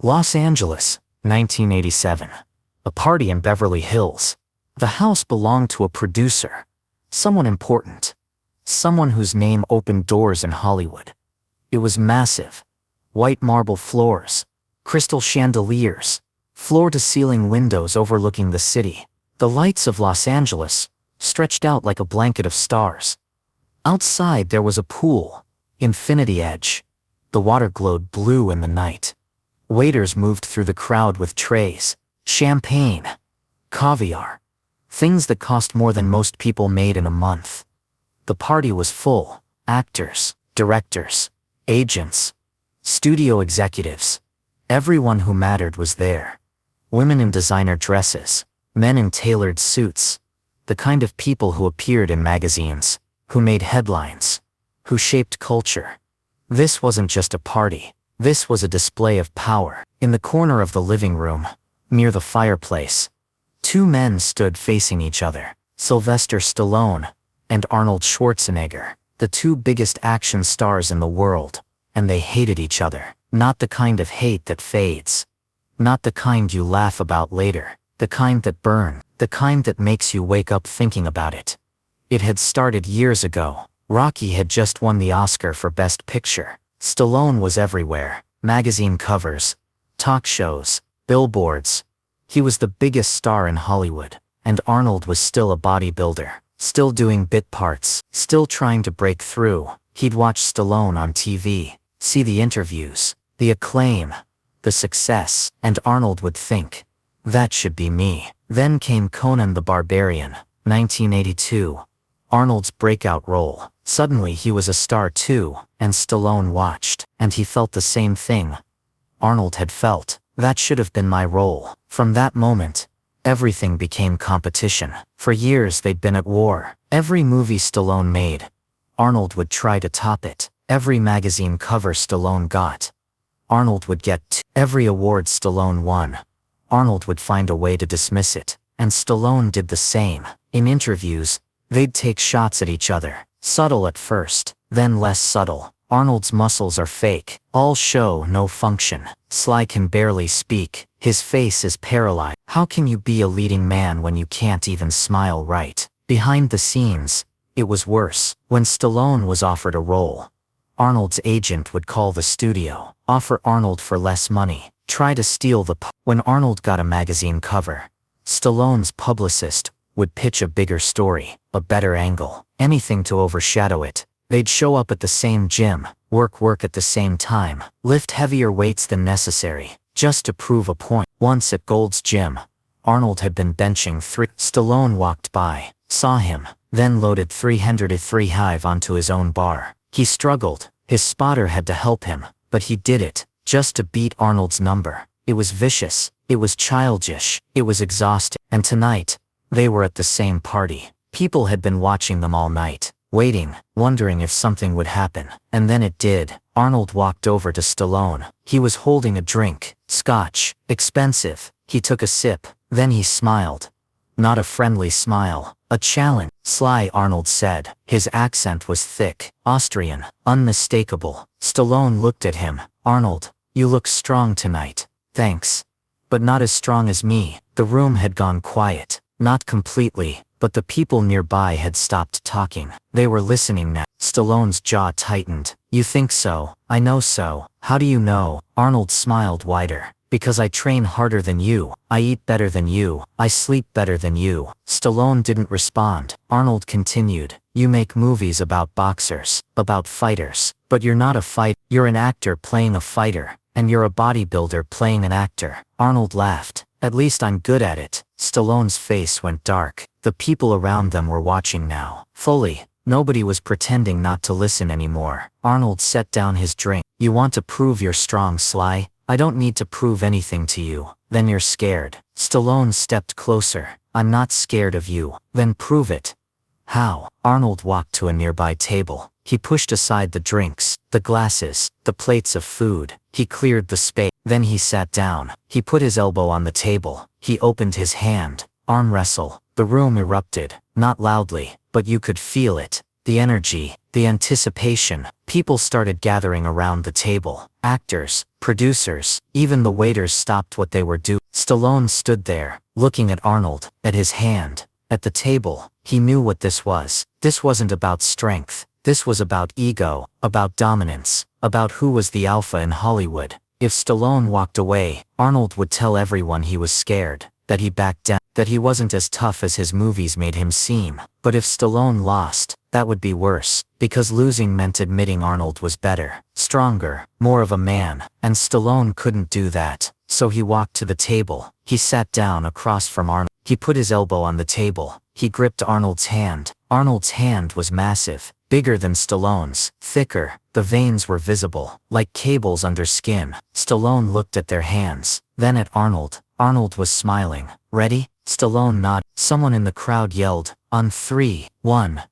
Los Angeles, 1987. A party in Beverly Hills. The house belonged to a producer. Someone important. Someone whose name opened doors in Hollywood. It was massive. White marble floors. Crystal chandeliers. Floor-to-ceiling windows overlooking the city. The lights of Los Angeles stretched out like a blanket of stars. Outside there was a pool. Infinity edge. The water glowed blue in the night. Waiters moved through the crowd with trays. Champagne. Caviar. Things that cost more than most people made in a month. The party was full. Actors, directors, agents, studio executives. Everyone who mattered was there. Women in designer dresses. Men in tailored suits. The kind of people who appeared in magazines. Who made headlines. Who shaped culture. This wasn't just a party. This was a display of power. In the corner of the living room, near the fireplace, two men stood facing each other. Sylvester Stallone and Arnold Schwarzenegger, the two biggest action stars in the world, and they hated each other. Not the kind of hate that fades. Not the kind you laugh about later. The kind that burns. The kind that makes you wake up thinking about it. It had started years ago. Rocky had just won the Oscar for Best Picture. Stallone was everywhere. Magazine covers, talk shows, billboards. He was the biggest star in Hollywood, and Arnold was still a bodybuilder, still doing bit parts, still trying to break through. He'd watch Stallone on TV, see the interviews, the acclaim, the success, and Arnold would think, that should be me. Then came Conan the Barbarian, 1982. Arnold's breakout role. Suddenly he was a star too, and Stallone watched, and he felt the same thing. Arnold had felt, that should have been my role. From that moment, everything became competition. For years they'd been at war. Every movie Stallone made, Arnold would try to top it. Every magazine cover Stallone got, Arnold would get. Every award Stallone won, Arnold would find a way to dismiss it. And Stallone did the same. In interviews, they'd take shots at each other. Subtle at first, then less subtle. Arnold's muscles are fake. All show, no function. Sly can barely speak. His face is paralyzed. How can you be a leading man when you can't even smile right? Behind the scenes, it was worse. When Stallone was offered a role, Arnold's agent would call the studio, offer Arnold for less money, try to steal the When Arnold got a magazine cover, Stallone's publicist would pitch a bigger story, a better angle, anything to overshadow it. They'd show up at the same gym, work at the same time, lift heavier weights than necessary, just to prove a point. Once at Gold's Gym, Arnold had been benching 3. Stallone walked by, saw him, then loaded 303 hive onto his own bar. He struggled. His spotter had to help him, but he did it, just to beat Arnold's number. It was vicious, it was childish, it was exhausting. And tonight, they were at the same party. People had been watching them all night, waiting, wondering if something would happen. And then it did. Arnold walked over to Stallone. He was holding a drink, scotch, expensive. He took a sip, then he smiled. Not a friendly smile, a challenge. Sly, Arnold said. His accent was thick, Austrian, unmistakable. Stallone looked at him. Arnold, you look strong tonight. Thanks. But not as strong as me. The room had gone quiet. Not completely, but the people nearby had stopped talking. They were listening now. Stallone's jaw tightened. You think so? I know so. How do you know? Arnold smiled wider. Because I train harder than you. I eat better than you. I sleep better than you. Stallone didn't respond. Arnold continued. You make movies about boxers, about fighters, but you're not a fighter. You're an actor playing a fighter, and you're a bodybuilder playing an actor. Arnold laughed. At least I'm good at it. Stallone's face went dark. The people around them were watching now. Fully. Nobody was pretending not to listen anymore. Arnold set down his drink. You want to prove you're strong, Sly? I don't need to prove anything to you. Then you're scared. Stallone stepped closer. I'm not scared of you. Then prove it. How? Arnold walked to a nearby table. He pushed aside the drinks, the glasses, the plates of food. He cleared the space. Then he sat down. He put his elbow on the table. He opened his hand. Arm wrestle. The room erupted. Not loudly, but you could feel it. The energy, the anticipation. People started gathering around the table. Actors, producers, even the waiters stopped what they were doing. Stallone stood there, looking at Arnold, at his hand, at the table. He knew what this was. This wasn't about strength. This was about ego, about dominance, about who was the alpha in Hollywood. If Stallone walked away, Arnold would tell everyone he was scared, that he backed down, that he wasn't as tough as his movies made him seem. But if Stallone lost, that would be worse, because losing meant admitting Arnold was better, stronger, more of a man, and Stallone couldn't do that. So he walked to the table. He sat down across from Arnold. He put his elbow on the table. He gripped Arnold's hand. Arnold's hand was massive, bigger than Stallone's, thicker. The veins were visible, like cables under skin. Stallone looked at their hands, then at Arnold. Arnold was smiling. Ready? Stallone nodded. Someone in the crowd yelled, "On 3, 1.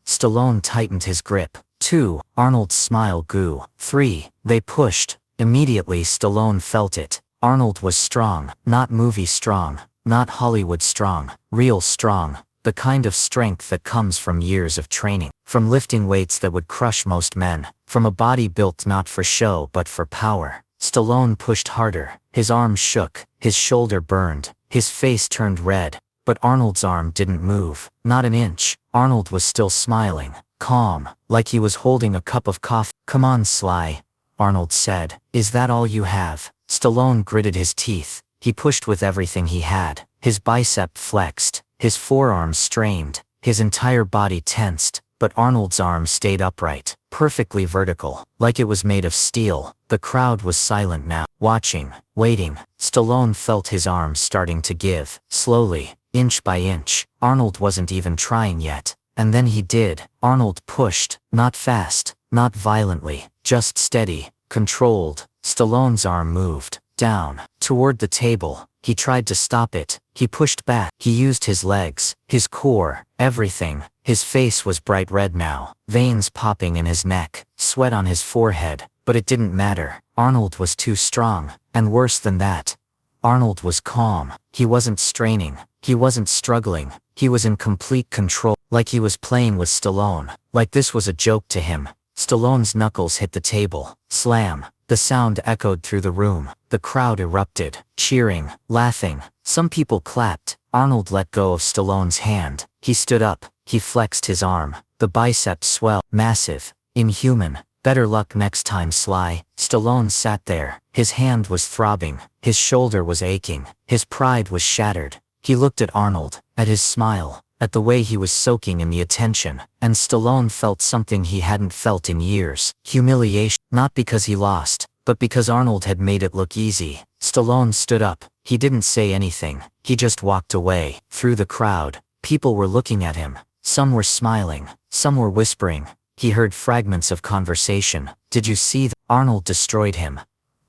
Stallone tightened his grip. 2. Arnold's smile grew. 3. They pushed. Immediately Stallone felt it. Arnold was strong, not movie strong, not Hollywood strong, real strong. The kind of strength that comes from years of training, from lifting weights that would crush most men, from a body built not for show but for power. Stallone pushed harder. His arm shook, his shoulder burned, his face turned red. But Arnold's arm didn't move, not an inch. Arnold was still smiling, calm, like he was holding a cup of coffee. "Come on, Sly," Arnold said. "Is that all you have?" Stallone gritted his teeth. He pushed with everything he had. His bicep flexed, his forearms strained, his entire body tensed. But Arnold's arm stayed upright, perfectly vertical, like it was made of steel. The crowd was silent now, watching, waiting. Stallone felt his arms starting to give, slowly, inch by inch. Arnold wasn't even trying yet. And then he did. Arnold pushed, not fast, not violently, just steady, controlled. Stallone's arm moved, down, toward the table. He tried to stop it. He pushed back. He used his legs, his core, everything. His face was bright red now, veins popping in his neck, sweat on his forehead. But it didn't matter. Arnold was too strong, and worse than that, Arnold was calm. He wasn't straining. He wasn't struggling. He was in complete control, like he was playing with Stallone, like this was a joke to him. Stallone's knuckles hit the table. Slam. The sound echoed through the room. The crowd erupted, cheering, laughing. Some people clapped. Arnold let go of Stallone's hand. He stood up. He flexed his arm. The biceps swelled. Massive. Inhuman. Better luck next time, Sly. Stallone sat there. His hand was throbbing. His shoulder was aching. His pride was shattered. He looked at Arnold, at his smile, at the way he was soaking in the attention, and Stallone felt something he hadn't felt in years. Humiliation. Not because he lost, but because Arnold had made it look easy. Stallone stood up. He didn't say anything. He just walked away. Through the crowd, people were looking at him. Some were smiling. Some were whispering. He heard fragments of conversation. Did you see that? Arnold destroyed him.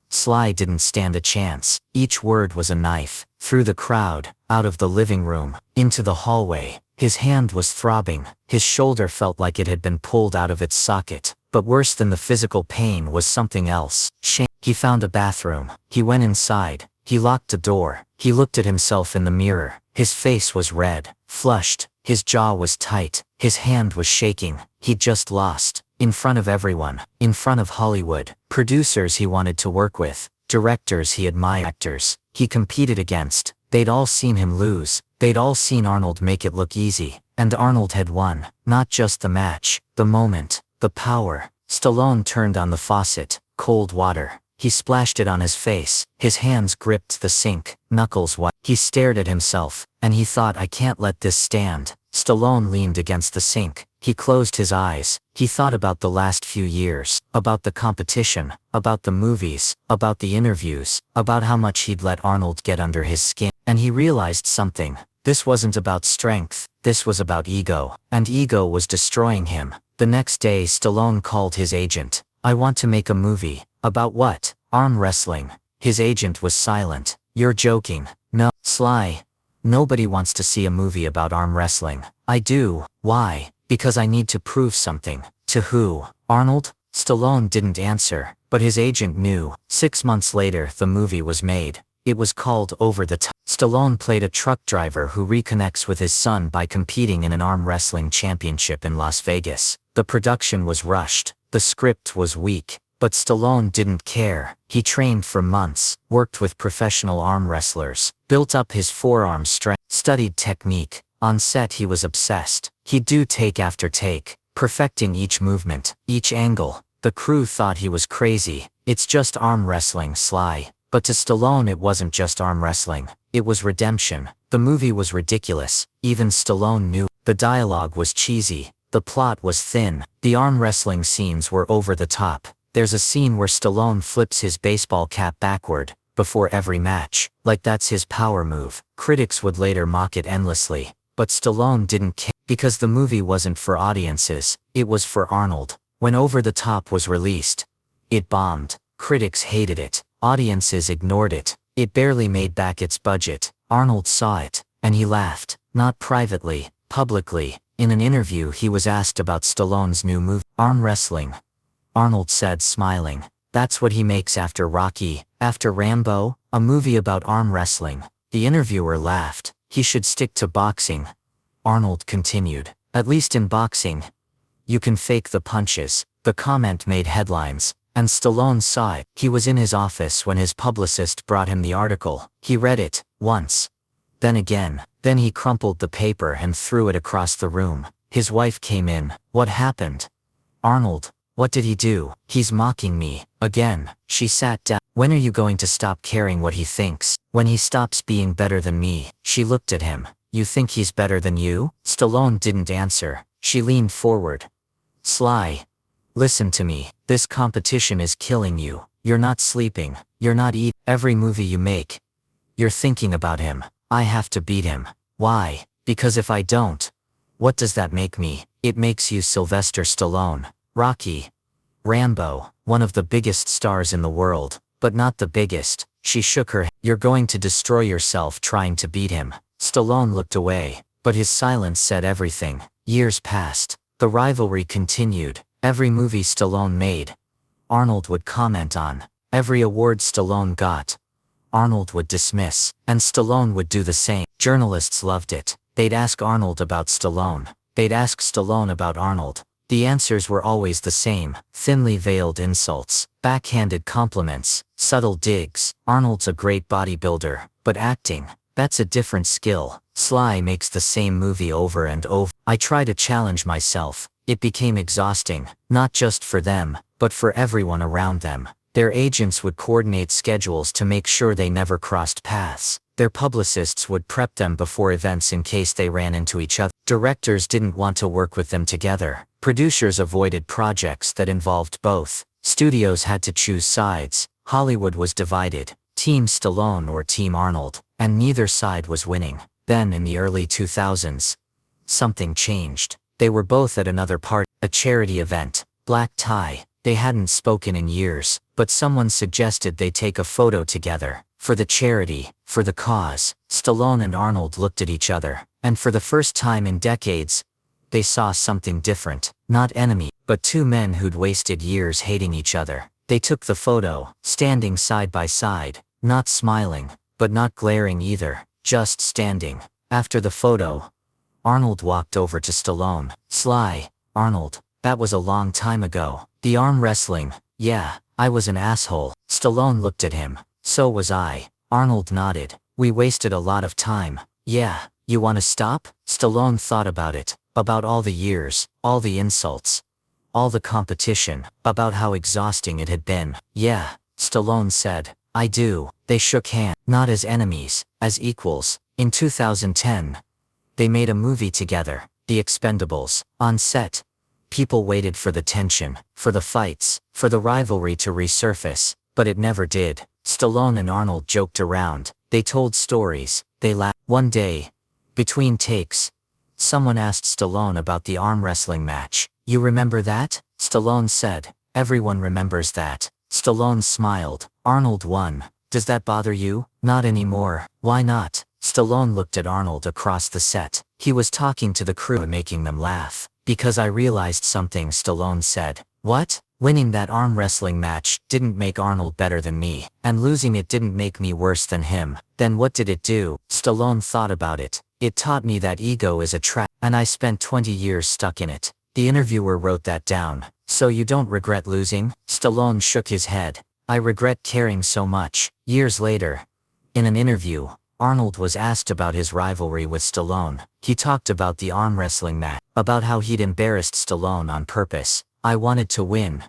Sly didn't stand a chance. Each word was a knife. Through the crowd, out of the living room, into the hallway. His hand was throbbing. His shoulder felt like it had been pulled out of its socket. But worse than the physical pain was something else. Shame. He found a bathroom. He went inside. He locked the door. He looked at himself in the mirror. His face was red, flushed. His jaw was tight. His hand was shaking. He'd just lost. In front of everyone. In front of Hollywood. Producers he wanted to work with. Directors he admired. Actors he competed against. They'd all seen him lose. They'd all seen Arnold make it look easy. And Arnold had won. Not just the match. The moment. The power. Stallone turned on the faucet. Cold water. He splashed it on his face. His hands gripped the sink. Knuckles white. He stared at himself. And he thought, I can't let this stand. Stallone leaned against the sink. He closed his eyes. He thought about the last few years. About the competition. About the movies. About the interviews. About how much he'd let Arnold get under his skin. And he realized something. This wasn't about strength. This was about ego. And ego was destroying him. The next day Stallone called his agent. I want to make a movie. About what? Arm wrestling. His agent was silent. You're joking. No. Sly. Nobody wants to see a movie about arm wrestling. I do. Why? Because I need to prove something. To who? Arnold? Stallone didn't answer, but his agent knew. 6 months later, the movie was made. It was called Over the Top. Stallone played a truck driver who reconnects with his son by competing in an arm wrestling championship in Las Vegas. The production was rushed. The script was weak. But Stallone didn't care. He trained for months, worked with professional arm wrestlers, built up his forearm strength, studied technique. On set he was obsessed. He'd do take after take, perfecting each movement, each angle. The crew thought he was crazy. It's just arm wrestling, Sly. But to Stallone it wasn't just arm wrestling. It was redemption. The movie was ridiculous. Even Stallone knew. The dialogue was cheesy. The plot was thin. The arm wrestling scenes were over the top. There's a scene where Stallone flips his baseball cap backward before every match, like that's his power move. Critics would later mock it endlessly. But Stallone didn't care, because the movie wasn't for audiences, it was for Arnold. When Over the Top was released, it bombed. Critics hated it. Audiences ignored it. It barely made back its budget. Arnold saw it, and he laughed. Not privately, publicly. In an interview he was asked about Stallone's new movie, arm wrestling. Arnold said, smiling, "That's what he makes after Rocky, after Rambo, a movie about arm wrestling." The interviewer laughed. "He should stick to boxing." Arnold continued, "At least in boxing, you can fake the punches." The comment made headlines, and Stallone saw it. He was in his office when his publicist brought him the article. He read it, once. Then again. Then he crumpled the paper and threw it across the room. His wife came in. "What happened? Arnold, what did he do? He's mocking me." Again. She sat down. "When are you going to stop caring what he thinks? When he stops being better than me?" She looked at him. "You think he's better than you?" Stallone didn't answer. She leaned forward. "Sly, listen to me. This competition is killing you. You're not sleeping. You're not eating. Every movie you make, you're thinking about him. I have to beat him. Why? Because if I don't, what does that make me? It makes you Sylvester Stallone. Rocky, Rambo, one of the biggest stars in the world, but not the biggest." She shook her head. "You're going to destroy yourself trying to beat him." Stallone looked away, but his silence said everything. Years passed. The rivalry continued. Every movie Stallone made, Arnold would comment on. Every award Stallone got, Arnold would dismiss, and Stallone would do the same. Journalists loved it. They'd ask Arnold about Stallone. They'd ask Stallone about Arnold. The answers were always the same: thinly veiled insults, backhanded compliments, subtle digs. "Arnold's a great bodybuilder, but acting, that's a different skill." Sly makes the same movie over and over. "I try to challenge myself." It became exhausting, not just for them, but for everyone around them. Their agents would coordinate schedules to make sure they never crossed paths. Their publicists would prep them before events in case they ran into each other. Directors didn't want to work with them together. Producers avoided projects that involved both. Studios had to choose sides. Hollywood was divided: Team Stallone or Team Arnold, and neither side was winning. Then in the early 2000s, something changed. They were both at another party, a charity event. Black tie. They hadn't spoken in years, but someone suggested they take a photo together. For the charity, for the cause. Stallone and Arnold looked at each other, and for the first time in decades, they saw something different. Not enemy, but two men who'd wasted years hating each other. They took the photo, standing side by side, not smiling, but not glaring either, just standing. After the photo, Arnold walked over to Stallone. "Sly, Arnold, that was a long time ago. The arm wrestling, yeah, I was an asshole." Stallone looked at him. "So was I." Arnold nodded. "We wasted a lot of time." "Yeah, you wanna stop?" Stallone thought about it, about all the years, all the insults, all the competition, about how exhausting it had been. "Yeah," Stallone said, "I do." They shook hands, not as enemies, as equals. In 2010, they made a movie together, The Expendables. On set, people waited for the tension, for the fights, for the rivalry to resurface, but it never did. Stallone and Arnold joked around. They told stories. They laughed. One day, between takes, someone asked Stallone about the arm wrestling match. "You remember that?" Stallone said, "Everyone remembers that." Stallone smiled. "Arnold won. Does that bother you?" "Not anymore." "Why not?" Stallone looked at Arnold across the set. He was talking to the crew, making them laugh. "Because I realized something," Stallone said. "What?" "Winning that arm wrestling match didn't make Arnold better than me, and losing it didn't make me worse than him." "Then what did it do?" Stallone thought about it. "It taught me that ego is a trap, and I spent 20 years stuck in it. The interviewer wrote that down. So you don't regret losing? Stallone shook his head. I regret caring so much. Years later, in an interview, Arnold was asked about his rivalry with Stallone. He talked about the arm wrestling match, about how he'd embarrassed Stallone on purpose. I wanted to win,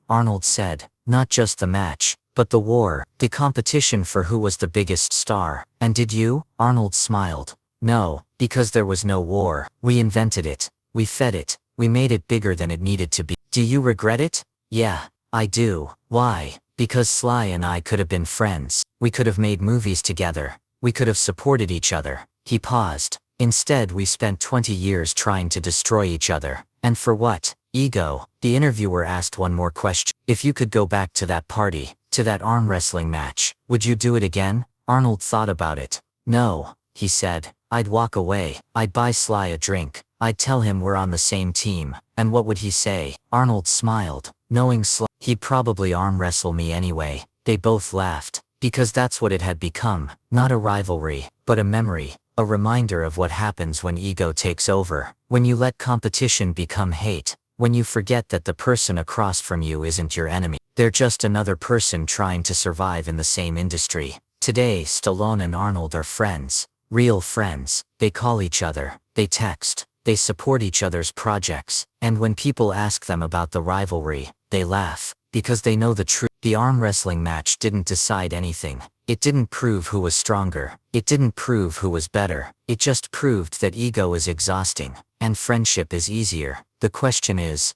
Arnold said. Not just the match, but the war, the competition for who was the biggest star. And did you? Arnold smiled. No, because there was no war. We invented it. We fed it. We made it bigger than it needed to be. Do you regret it? Yeah, I do. Why? Because Sly and I could have been friends. We could have made movies together. We could have supported each other. He paused. Instead, we spent 20 years trying to destroy each other. And for what? Ego. The interviewer asked one more question. If you could go back to that party, to that arm wrestling match, would you do it again? Arnold thought about it. No, he said. I'd walk away. I'd buy Sly a drink. I'd tell him we're on the same team. And what would he say? Arnold smiled. Knowing Sly, he'd probably arm wrestle me anyway. They both laughed. Because that's what it had become. Not a rivalry, but a memory. A reminder of what happens when ego takes over. When you let competition become hate. When you forget that the person across from you isn't your enemy. They're just another person trying to survive in the same industry. Today, Stallone and Arnold are friends. Real friends. They call each other. They text. They support each other's projects. And when people ask them about the rivalry, they laugh. Because they know the truth. The arm wrestling match didn't decide anything. It didn't prove who was stronger. It didn't prove who was better. It just proved that ego is exhausting. And friendship is easier. The question is,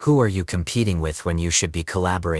who are you competing with when you should be collaborating?